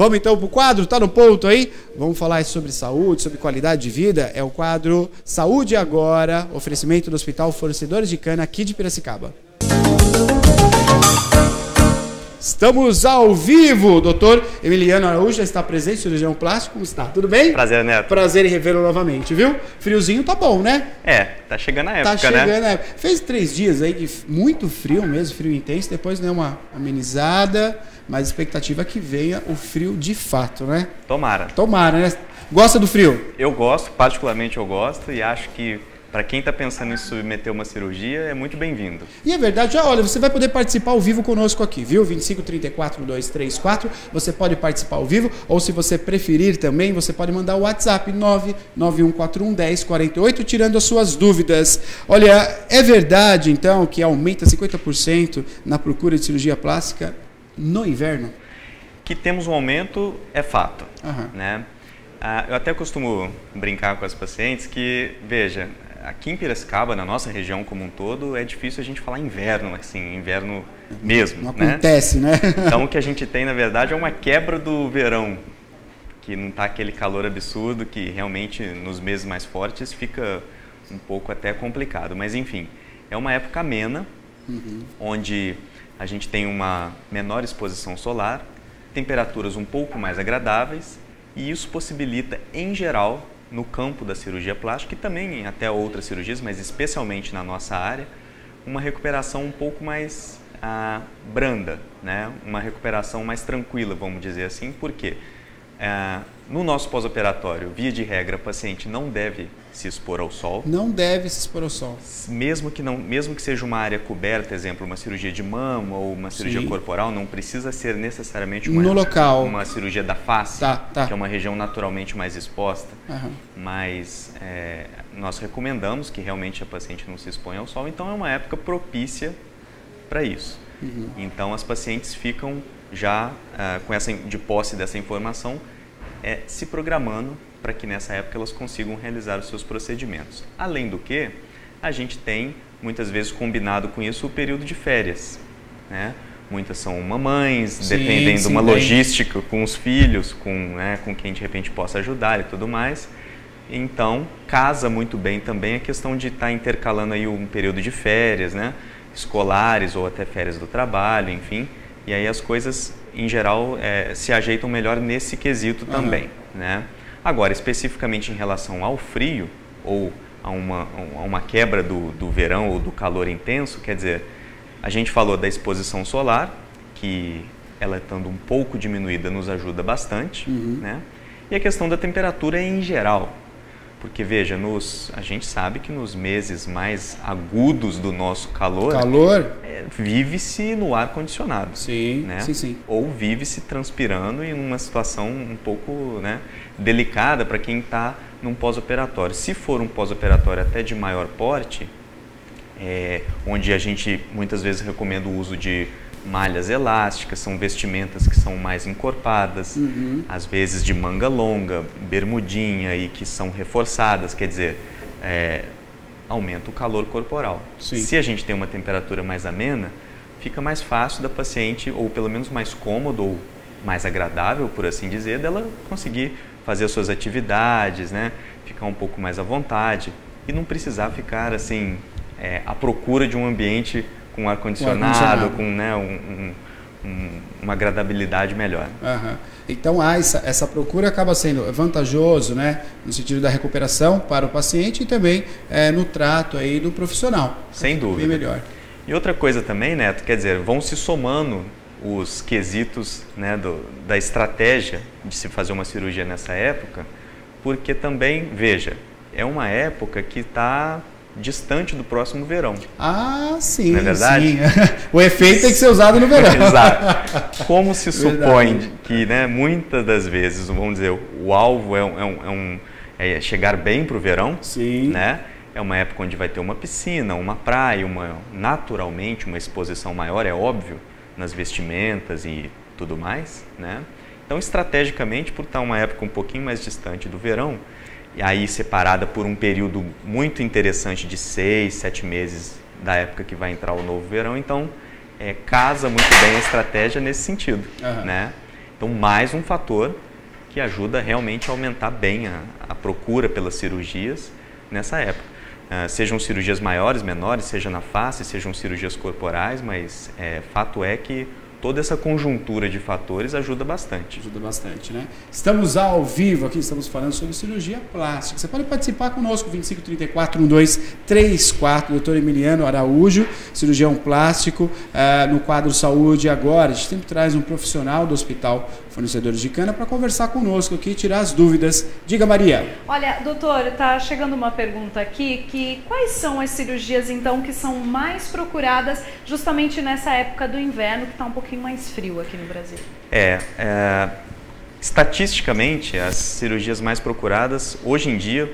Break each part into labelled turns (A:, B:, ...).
A: Vamos então para o quadro, tá no ponto aí? Vamos falar sobre saúde, sobre qualidade de vida. É o quadro Saúde Agora, oferecimento do Hospital Fornecedores de Cana aqui de Piracicaba. Estamos ao vivo, doutor Emiliano Araújo já está presente, cirurgião plástico, como está? Tudo bem?
B: Prazer, Neto.
A: Prazer em revê-lo novamente, viu? Friozinho tá bom, né?
B: Tá chegando a época,
A: tá chegando a época. Fez 3 dias aí de muito frio mesmo, frio intenso, depois deu uma amenizada, mas a expectativa é que venha o frio de fato, né?
B: Tomara.
A: Tomara, né? Gosta do frio?
B: Eu gosto, particularmente eu gosto, e acho que para quem está pensando em submeter uma cirurgia, é muito bem-vindo.
A: E é verdade, já olha, você vai poder participar ao vivo conosco aqui, viu? 2534-234, você pode participar ao vivo, ou se você preferir também, você pode mandar o WhatsApp 991411048, tirando as suas dúvidas. Olha, é verdade então que aumenta 50% na procura de cirurgia plástica no inverno?
B: Que temos um aumento é fato, né? Eu até costumo brincar com as pacientes que, veja, aqui em Piracicaba, na nossa região como um todo, é difícil a gente falar inverno, assim, inverno mesmo.
A: Não acontece, né?
B: Então o que a gente tem, na verdade, é uma quebra do verão, que não está aquele calor absurdo, que realmente nos meses mais fortes fica um pouco até complicado. Mas enfim, é uma época amena, onde a gente tem uma menor exposição solar, temperaturas um pouco mais agradáveis, e isso possibilita, em geral, no campo da cirurgia plástica e também até outras cirurgias, mas especialmente na nossa área, uma recuperação um pouco mais branda, né? Uma recuperação mais tranquila, vamos dizer assim, porque no nosso pós-operatório, via de regra, o paciente não deve se expor ao sol.
A: Não deve se expor ao sol.
B: Mesmo que seja uma área coberta, exemplo, uma cirurgia de mama ou uma cirurgia corporal, não precisa ser necessariamente uma cirurgia da face, que é uma região naturalmente mais exposta. Mas nós recomendamos que realmente a paciente não se exponha ao sol, então é uma época propícia para isso. Então as pacientes ficam já de posse dessa informação, se programando para que nessa época elas consigam realizar os seus procedimentos. Além do que, a gente tem, muitas vezes combinado com isso, o período de férias, né? Muitas são mamães, dependem de uma logística com os filhos, com quem de repente possa ajudar e tudo mais. Então, casa muito bem também a questão de estar intercalando aí um período de férias, né? Escolares ou até férias do trabalho, enfim. E aí as coisas, em geral, se ajeitam melhor nesse quesito também, né? Agora, especificamente em relação ao frio ou a uma quebra do verão ou do calor intenso, quer dizer, a gente falou da exposição solar, que ela estando um pouco diminuída nos ajuda bastante, né? E a questão da temperatura em geral. Porque, veja, a gente sabe que nos meses mais agudos do nosso calor vive-se no ar-condicionado.
A: Sim,
B: né?
A: sim.
B: Ou vive-se transpirando em uma situação um pouco, né, delicada para quem está num pós-operatório. Se for um pós-operatório até de maior porte, onde a gente muitas vezes recomenda o uso de malhas elásticas, são vestimentas que são mais encorpadas, às vezes de manga longa, bermudinha e que são reforçadas, quer dizer, aumenta o calor corporal.
A: Sim.
B: Se a gente tem uma temperatura mais amena, fica mais fácil da paciente, ou pelo menos mais cômodo, ou mais agradável, por assim dizer, dela conseguir fazer as suas atividades, né? Ficar um pouco mais à vontade e não precisar ficar assim, à procura de um ambiente com ar-condicionado, com, né, uma agradabilidade melhor.
A: Então essa procura acaba sendo vantajoso, né, no sentido da recuperação para o paciente e também no trato aí do profissional.
B: Sem dúvida.
A: Bem melhor.
B: E outra coisa também, Neto, quer dizer, vão se somando os quesitos, né, da estratégia de se fazer uma cirurgia nessa época, porque também, veja, é uma época que está distante do próximo verão.
A: Ah, sim.
B: Não é verdade?
A: Sim. O efeito tem que ser usado no verão.
B: Exato. Como se supõe que, né, muitas das vezes, vamos dizer, o alvo é chegar bem para o verão,
A: sim,
B: né? É uma época onde vai ter uma piscina, uma praia, naturalmente uma exposição maior, é óbvio, nas vestimentas e tudo mais, né? Então, estrategicamente, por estar uma época um pouquinho mais distante do verão, e aí separada por um período muito interessante de 6, 7 meses da época que vai entrar o novo verão, então casa muito bem a estratégia nesse sentido, né? Então, mais um fator que ajuda realmente a aumentar bem a procura pelas cirurgias nessa época. Sejam cirurgias maiores, menores, seja na face, sejam cirurgias corporais, mas fato é que toda essa conjuntura de fatores ajuda bastante.
A: Ajuda bastante, né? Estamos ao vivo aqui, estamos falando sobre cirurgia plástica. Você pode participar conosco, 2534-1234, doutor Emiliano Araújo, cirurgião plástico, no quadro Saúde Agora. A gente sempre traz um profissional do Hospital Fornecedores de Cana para conversar conosco aqui e tirar as dúvidas. Diga, Maria.
C: Olha, doutor, está chegando uma pergunta aqui, que quais são as cirurgias, então, que são mais procuradas justamente nessa época do inverno, que está um pouquinho mais frio aqui no Brasil?
B: Estatisticamente, as cirurgias mais procuradas hoje em dia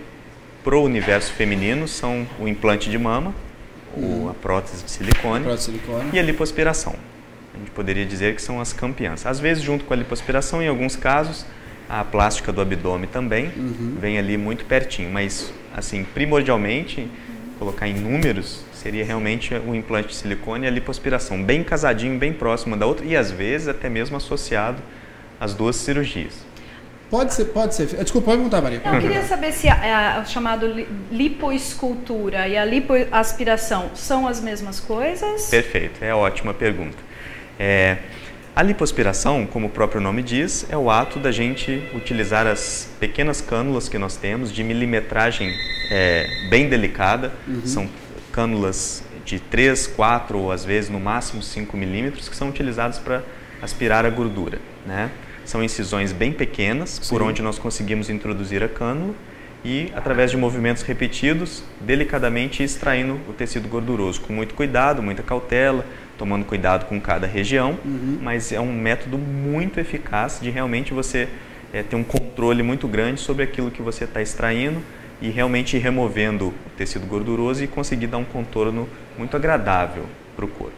B: para o universo feminino são o implante de mama, a prótese de silicone, e a lipoaspiração. A gente poderia dizer que são as campeãs. Às vezes, junto com a lipoaspiração, em alguns casos, a plástica do abdômen também vem ali muito pertinho, mas assim, primordialmente, colocar em números, seria realmente o implante de silicone e a lipoaspiração, bem casadinho, bem próximo da outra e às vezes até mesmo associado às duas cirurgias.
A: Pode ser. Desculpa, pode perguntar, Maria.
C: Eu queria saber se a chamada lipoescultura e a lipoaspiração são as mesmas coisas?
B: Perfeito, é ótima pergunta. A lipoaspiração, como o próprio nome diz, é o ato da gente utilizar as pequenas cânulas que nós temos de milimetragem bem delicada, são cânulas de 3, 4 ou às vezes no máximo 5 milímetros que são utilizadas para aspirar a gordura, né? São incisões bem pequenas por onde nós conseguimos introduzir a cânula e através de movimentos repetidos, delicadamente extraindo o tecido gorduroso, com muito cuidado, muita cautela, tomando cuidado com cada região, mas é um método muito eficaz de realmente você ter um controle muito grande sobre aquilo que você está extraindo e realmente ir removendo o tecido gorduroso e conseguir dar um contorno muito agradável para o corpo.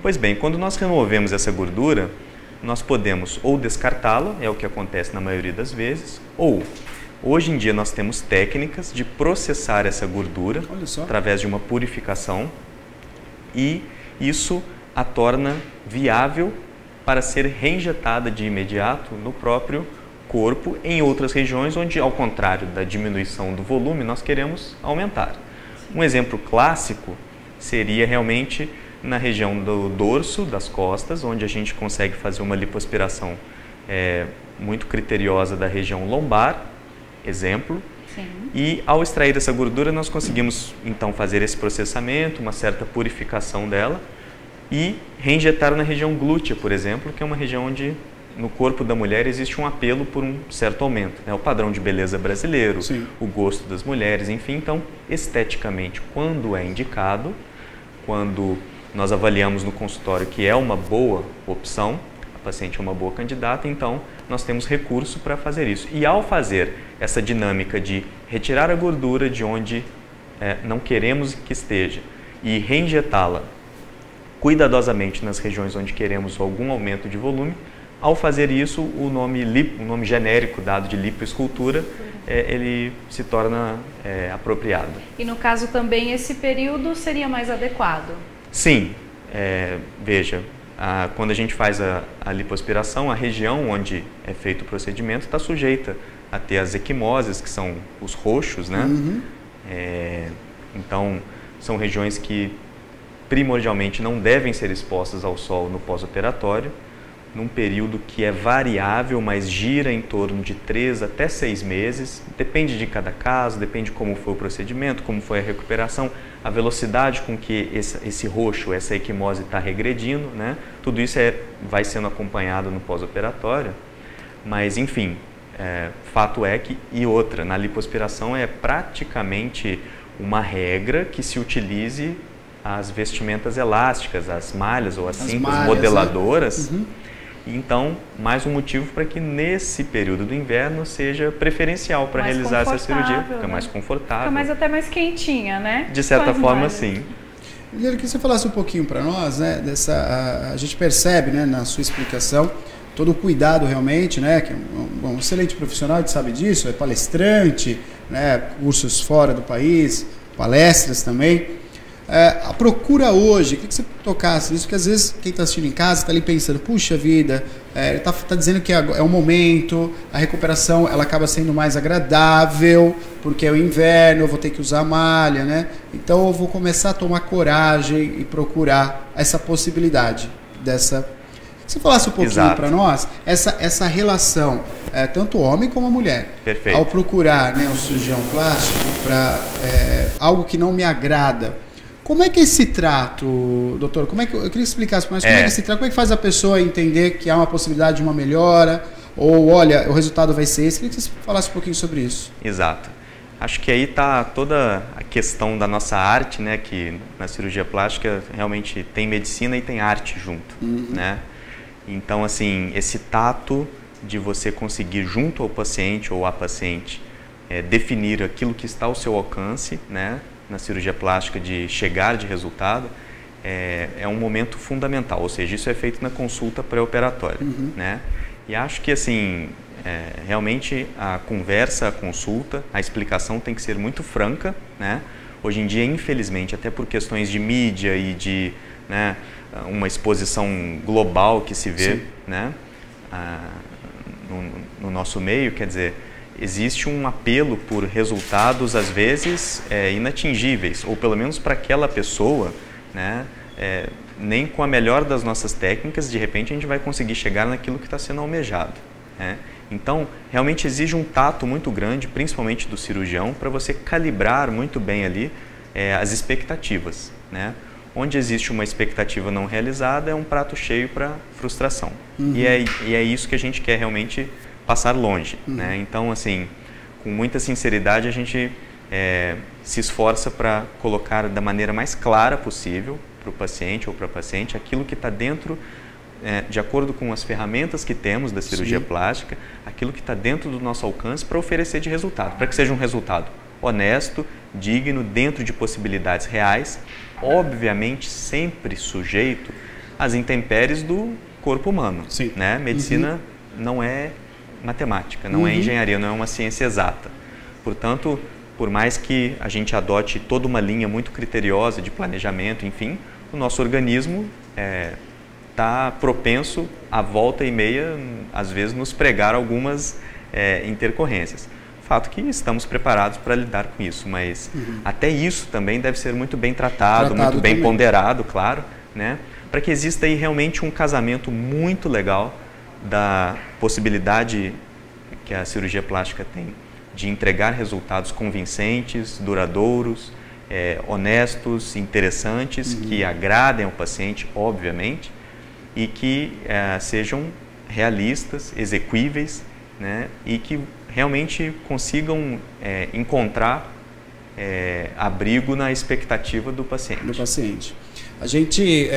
B: Pois bem, quando nós removemos essa gordura, nós podemos ou descartá-la, é o que acontece na maioria das vezes, ou hoje em dia nós temos técnicas de processar essa gordura através de uma purificação e isso a torna viável para ser reinjetada de imediato no próprio corpo em outras regiões onde, ao contrário da diminuição do volume, nós queremos aumentar. Um exemplo clássico seria realmente na região do dorso, das costas, onde a gente consegue fazer uma lipoaspiração muito criteriosa da região lombar, exemplo. Sim. E ao extrair essa gordura nós conseguimos então fazer esse processamento, uma certa purificação dela e reinjetar na região glútea, por exemplo, que é uma região onde no corpo da mulher existe um apelo por um certo aumento, né? O padrão de beleza brasileiro, o gosto das mulheres, enfim. Então, esteticamente, quando é indicado, quando nós avaliamos no consultório que é uma boa opção, a paciente é uma boa candidata, então nós temos recurso para fazer isso. E ao fazer essa dinâmica de retirar a gordura de onde não queremos que esteja e reinjetá-la cuidadosamente nas regiões onde queremos algum aumento de volume, ao fazer isso, o nome genérico dado de lipoescultura, ele se torna apropriado.
C: E no caso também esse período seria mais adequado?
B: Sim, veja, quando a gente faz a lipoaspiração, a região onde é feito o procedimento está sujeita a ter as equimoses, que são os roxos, né? Então, são regiões que primordialmente não devem ser expostas ao sol no pós-operatório, num período que é variável, mas gira em torno de 3 até 6 meses, depende de cada caso, depende de como foi o procedimento, como foi a recuperação, a velocidade com que esse roxo, essa equimose está regredindo, né? Tudo isso vai sendo acompanhado no pós-operatório, mas enfim, fato é que, e outra, na lipoaspiração é praticamente uma regra que se utilize as vestimentas elásticas, as malhas ou as cintas modeladoras. Então, mais um motivo para que nesse período do inverno seja preferencial para realizar essa cirurgia. Fica mais confortável.
C: Fica até mais quentinha, né?
B: De certa forma, sim.
A: Eu queria que você falasse um pouquinho para nós, né? A gente percebe, né, na sua explicação, todo o cuidado realmente, né? Que é um excelente profissional, a gente sabe disso, é palestrante, né? Cursos fora do país, palestras também. A procura hoje, queria que você tocasse nisso, porque às vezes quem está assistindo em casa está ali pensando, puxa vida, ele está dizendo que é um momento, a recuperação ela acaba sendo mais agradável, porque é o inverno, eu vou ter que usar malha, né? Então eu vou começar a tomar coragem e procurar essa possibilidade dessa... Se você falasse um pouquinho para nós, essa relação, tanto homem como a mulher,
B: perfeito,
A: ao procurar, né, um cirurgião plástico para algo que não me agrada, como é que esse trato, doutor, eu queria que explicasse mais como é que esse trato, como é que faz a pessoa entender que há uma possibilidade de uma melhora, ou olha, o resultado vai ser esse? Eu queria que você falasse um pouquinho sobre isso.
B: Exato. Acho que aí está toda a questão da nossa arte, né, que na cirurgia plástica realmente tem medicina e tem arte junto, né? Então, assim, esse tato de você conseguir junto ao paciente ou à paciente definir aquilo que está ao seu alcance, né, na cirurgia plástica, de chegar de resultado, é um momento fundamental, ou seja, isso é feito na consulta pré-operatória, né? E acho que, assim, realmente a conversa, a consulta, a explicação tem que ser muito franca, né? Hoje em dia, infelizmente, até por questões de mídia e de, né, uma exposição global que se vê, né, no nosso meio, quer dizer, existe um apelo por resultados, às vezes, inatingíveis, ou pelo menos para aquela pessoa, né, nem com a melhor das nossas técnicas, de repente, a gente vai conseguir chegar naquilo que está sendo almejado, né? Então, realmente exige um tato muito grande, principalmente do cirurgião, para você calibrar muito bem ali as expectativas, né? Onde existe uma expectativa não realizada, é um prato cheio para frustração. E é isso que a gente quer realmente passar longe, né? Então, assim, com muita sinceridade, a gente se esforça para colocar da maneira mais clara possível para o paciente ou para a paciente aquilo que está dentro, de acordo com as ferramentas que temos da cirurgia plástica, aquilo que está dentro do nosso alcance para oferecer de resultado, para que seja um resultado honesto, digno, dentro de possibilidades reais, obviamente sempre sujeito às intempéries do corpo humano, né? Medicina não é matemática, não é engenharia, não é uma ciência exata. Portanto, por mais que a gente adote toda uma linha muito criteriosa de planejamento, enfim, o nosso organismo está propenso a volta e meia, às vezes, nos pregar algumas intercorrências. Fato que estamos preparados para lidar com isso, mas até isso também deve ser muito bem tratado muito bem ponderado, claro, né? Para que exista aí realmente um casamento muito legal da possibilidade que a cirurgia plástica tem de entregar resultados convincentes, duradouros, honestos, interessantes, que agradem ao paciente, obviamente, e que sejam realistas, exequíveis, né? E que realmente consigam encontrar abrigo na expectativa do paciente.
A: A gente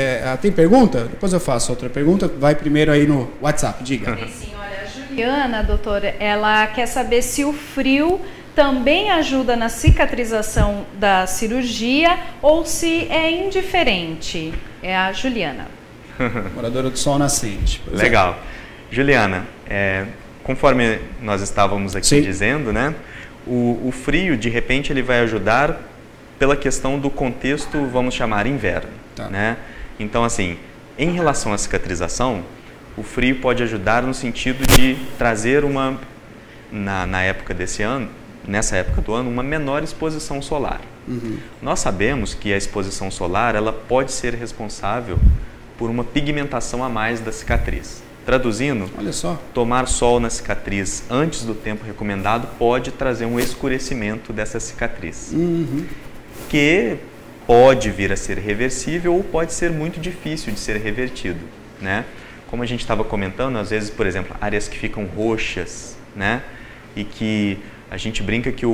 A: tem pergunta? Depois eu faço outra pergunta. Vai primeiro aí no WhatsApp, diga.
C: Sim, olha, a Juliana, doutora, ela quer saber se o frio também ajuda na cicatrização da cirurgia ou se é indiferente. É a Juliana.
A: Moradora do Sol Nascente.
B: Legal. Juliana, conforme nós estávamos aqui dizendo, né, o frio, de repente, ele vai ajudar pela questão do contexto, vamos chamar, inverno. Né? Então, assim, em relação à cicatrização, o frio pode ajudar no sentido de trazer na época desse ano, nessa época do ano, uma menor exposição solar. Nós sabemos que a exposição solar ela pode ser responsável por uma pigmentação a mais da cicatriz. Traduzindo,
A: olha só,
B: tomar sol na cicatriz antes do tempo recomendado pode trazer um escurecimento dessa cicatriz, que pode vir a ser reversível ou pode ser muito difícil de ser revertido, né? Como a gente estava comentando, às vezes, por exemplo, áreas que ficam roxas, né? E que a gente brinca que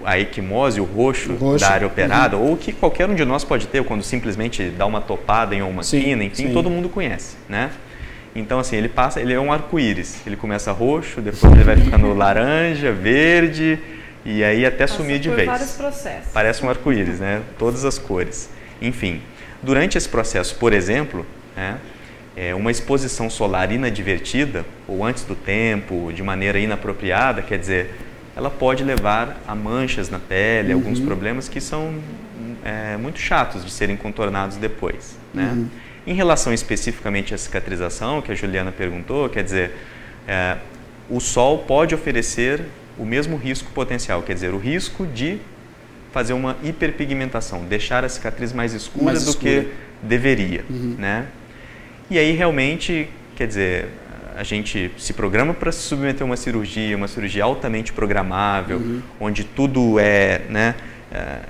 B: a equimose, o roxo da área operada, ou que qualquer um de nós pode ter quando simplesmente dá uma topada em uma quina, enfim, todo mundo conhece, né? Então, assim, ele é um arco-íris. Ele começa roxo, depois ele vai ficando laranja, verde, e aí até sumir de vez.
C: Vários processos.
B: Parece um arco-íris, né? Todas as cores. Enfim, durante esse processo, por exemplo, né, uma exposição solar inadvertida, ou antes do tempo, de maneira inapropriada, quer dizer, ela pode levar a manchas na pele, alguns problemas que são muito chatos de serem contornados depois, né? Em relação especificamente à cicatrização, que a Juliana perguntou, quer dizer, o sol pode oferecer o mesmo risco potencial, quer dizer, o risco de fazer uma hiperpigmentação, deixar a cicatriz mais escura do que deveria, né? E aí realmente, quer dizer, a gente se programa para se submeter a uma cirurgia altamente programável, onde tudo é, né,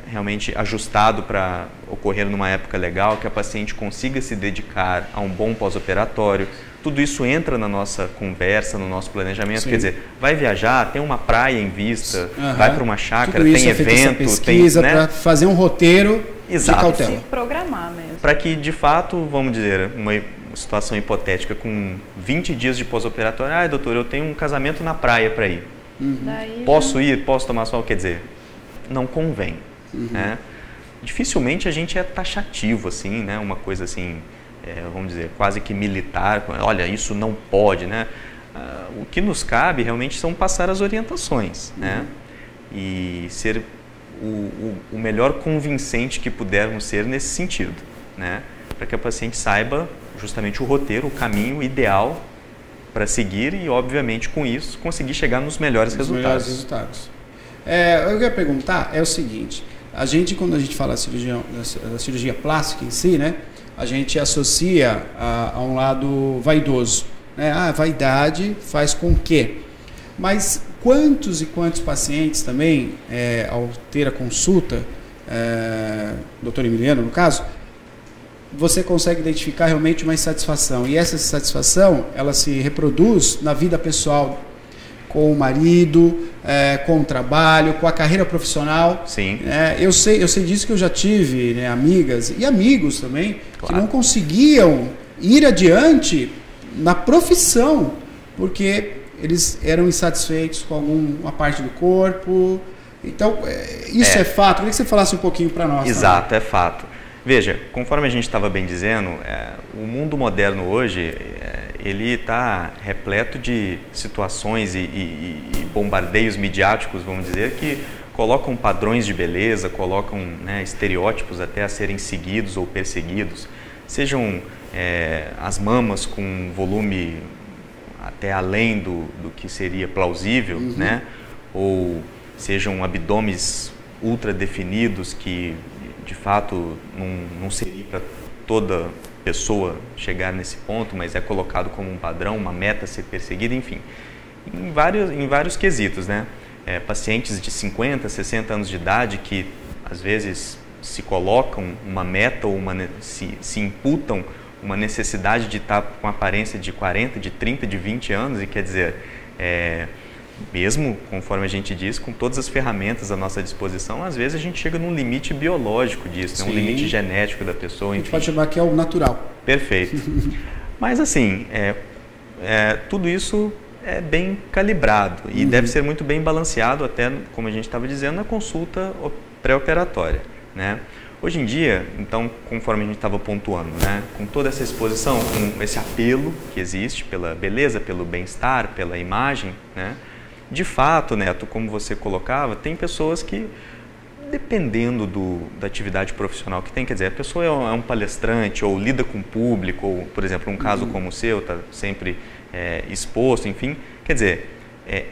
B: realmente ajustado para ocorrer numa época legal, que a paciente consiga se dedicar a um bom pós-operatório. Tudo isso entra na nossa conversa, no nosso planejamento. Sim. Quer dizer, vai viajar, tem uma praia em vista, vai para uma chácara, tem evento,
A: pesquisa,
B: tem, né,
A: para fazer um roteiro de cautela.
C: Se programar mesmo.
B: Para que, de fato, vamos dizer, uma situação hipotética, com 20 dias de pós-operatório, doutor, eu tenho um casamento na praia para ir. Posso ir? Posso tomar sol? Quer dizer, não convém. Né? Dificilmente a gente é taxativo, assim, né? Uma coisa assim, vamos dizer, quase que militar. Olha, isso não pode, né? O que nos cabe realmente são passar as orientações, né? E ser o melhor convincente que pudermos ser nesse sentido, né? Para que a paciente saiba justamente o roteiro, o caminho ideal para seguir e, obviamente, com isso, conseguir chegar nos melhores resultados.
A: Eu ia perguntar o seguinte, quando a gente fala da cirurgia plástica em si, né, a gente associa a um lado vaidoso, né? A vaidade faz com que, mas quantos e quantos pacientes também, ao ter a consulta, doutor Emiliano no caso, você consegue identificar realmente uma insatisfação, e essa insatisfação ela se reproduz na vida pessoal, com o marido, com o trabalho, com a carreira profissional.
B: Sim.
A: Eu sei disso, que eu já tive, né, amigas e amigos também, que não conseguiam ir adiante na profissão, porque eles eram insatisfeitos com alguma parte do corpo. Então, isso é fato. Eu queria que você falasse um pouquinho para nós.
B: Exato, é fato. Veja, conforme a gente estava bem dizendo, o mundo moderno hoje, ele está repleto de situações e bombardeios midiáticos, vamos dizer, que colocam padrões de beleza, colocam, né, estereótipos até a serem seguidos ou perseguidos, sejam as mamas com volume até além do que seria plausível, né, ou sejam abdômenes ultra definidos que de fato não seria para toda pessoa chegar nesse ponto, mas é colocado como um padrão, uma meta a ser perseguida, enfim, em vários quesitos, né? Pacientes de 50, 60 anos de idade que às vezes se colocam uma meta ou se imputam uma necessidade de estar com aparência de 40, de 30, de 20 anos, e quer dizer, mesmo, conforme a gente diz, com todas as ferramentas à nossa disposição, às vezes a gente chega num limite biológico disso, né? Um limite genético da pessoa.
A: A gente pode chamar que é o natural.
B: Perfeito. Mas assim, tudo isso é bem calibrado e deve ser muito bem balanceado até, como a gente estava dizendo, na consulta pré-operatória, né? Hoje em dia, então, conforme a gente estava pontuando, né, com toda essa exposição, com esse apelo que existe pela beleza, pelo bem-estar, pela imagem, né? De fato, Neto, como você colocava, tem pessoas que, dependendo da atividade profissional que tem, quer dizer, a pessoa é um palestrante ou lida com o público, ou, por exemplo, um caso como o seu, está sempre exposto, enfim, quer dizer,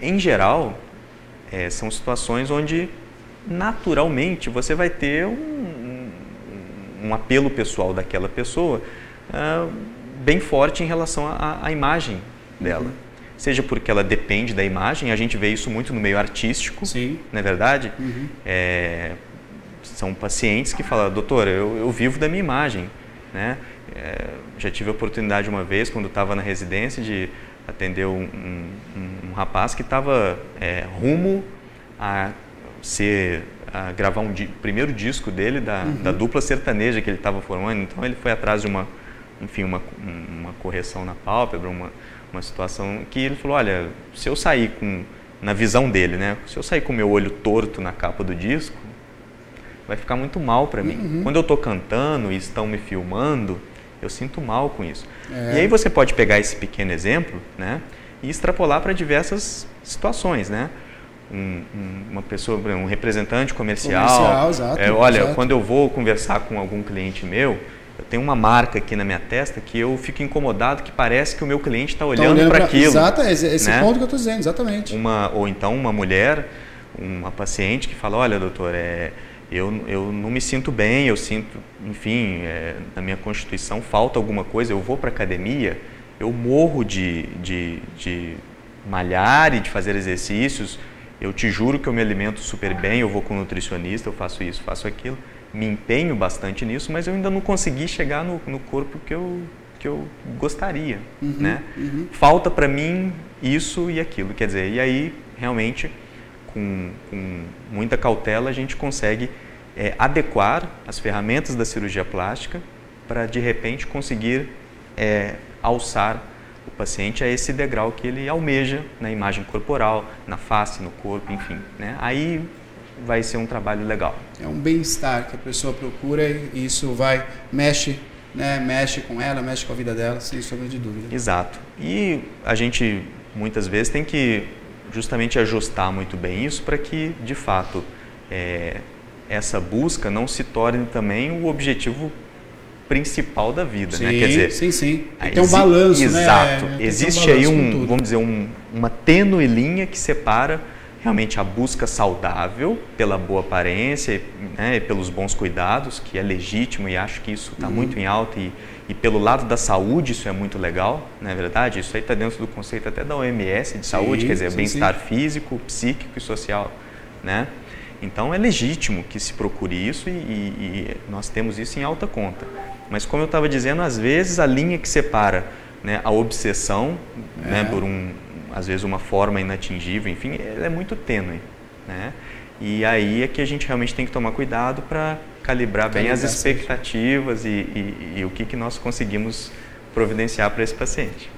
B: em geral, são situações onde, naturalmente, você vai ter um apelo pessoal daquela pessoa bem forte em relação à imagem dela. Seja porque ela depende da imagem, a gente vê isso muito no meio artístico,
A: sim,
B: não é verdade? São pacientes que falam, doutor, eu vivo da minha imagem, né? Já tive a oportunidade uma vez, quando estava na residência, de atender um rapaz que estava rumo a gravar o primeiro disco dele da dupla sertaneja que ele estava formando. Então ele foi atrás de uma correção na pálpebra, uma situação que ele falou, olha, se eu sair na visão dele, né, se eu sair com o meu olho torto na capa do disco, vai ficar muito mal para mim. Quando eu estou cantando e estão me filmando, eu sinto mal com isso. E aí você pode pegar esse pequeno exemplo, né, e extrapolar para diversas situações, né? uma pessoa, um representante comercial.
A: Exato,
B: olha,
A: exato.
B: Quando eu vou conversar com algum cliente meu, eu tenho uma marca aqui na minha testa que eu fico incomodado, que parece que o meu cliente está olhando para aquilo.
A: Exato, esse ponto que eu estou dizendo, exatamente.
B: Ou então uma mulher, uma paciente que fala, olha, doutor, eu não me sinto bem, eu sinto, enfim, na minha constituição falta alguma coisa, eu vou para a academia, eu morro de malhar e de fazer exercícios, eu te juro que eu me alimento super bem, eu vou com um nutricionista, eu faço isso, faço aquilo, me empenho bastante nisso, mas eu ainda não consegui chegar no corpo que eu gostaria, né? Falta para mim isso e aquilo, quer dizer, e aí realmente com muita cautela a gente consegue adequar as ferramentas da cirurgia plástica para de repente conseguir alçar o paciente a esse degrau que ele almeja na imagem corporal, na face, no corpo, enfim, né? Aí vai ser um trabalho legal.
A: É um bem-estar que a pessoa procura e isso mexe com ela, mexe com a vida dela, sem sombra de dúvida.
B: Exato. E a gente muitas vezes tem que justamente ajustar muito bem isso para que, de fato, essa busca não se torne também o objetivo principal da vida,
A: sim,
B: né? Quer dizer,
A: sim. Tem um balanço,
B: exato.
A: né?
B: Existe aí vamos dizer, uma tênue linha que separa realmente a busca saudável pela boa aparência, né, e pelos bons cuidados, que é legítimo e acho que isso está muito em alta e pelo lado da saúde isso é muito legal, não é verdade? Isso aí está dentro do conceito até da OMS de saúde, quer dizer, bem-estar físico, psíquico e social, né? Então é legítimo que se procure isso e nós temos isso em alta conta. Mas como eu estava dizendo, às vezes a linha que separa, né, a obsessão, né, por às vezes uma forma inatingível, enfim, ela é muito tênue, né? E aí é que a gente realmente tem que tomar cuidado para calibrar bem as expectativas e o que nós conseguimos providenciar para esse paciente.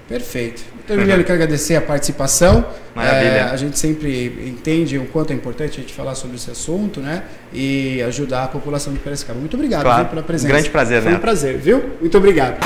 A: Perfeito. Então, Emiliano, quero agradecer a participação.
B: Maravilha.
A: A gente sempre entende o quanto é importante a gente falar sobre esse assunto, né? E ajudar a população de Piracicaba. Muito obrigado,
B: claro,
A: pela presença.
B: Grande prazer, né?
A: Foi um prazer, viu? Muito obrigado.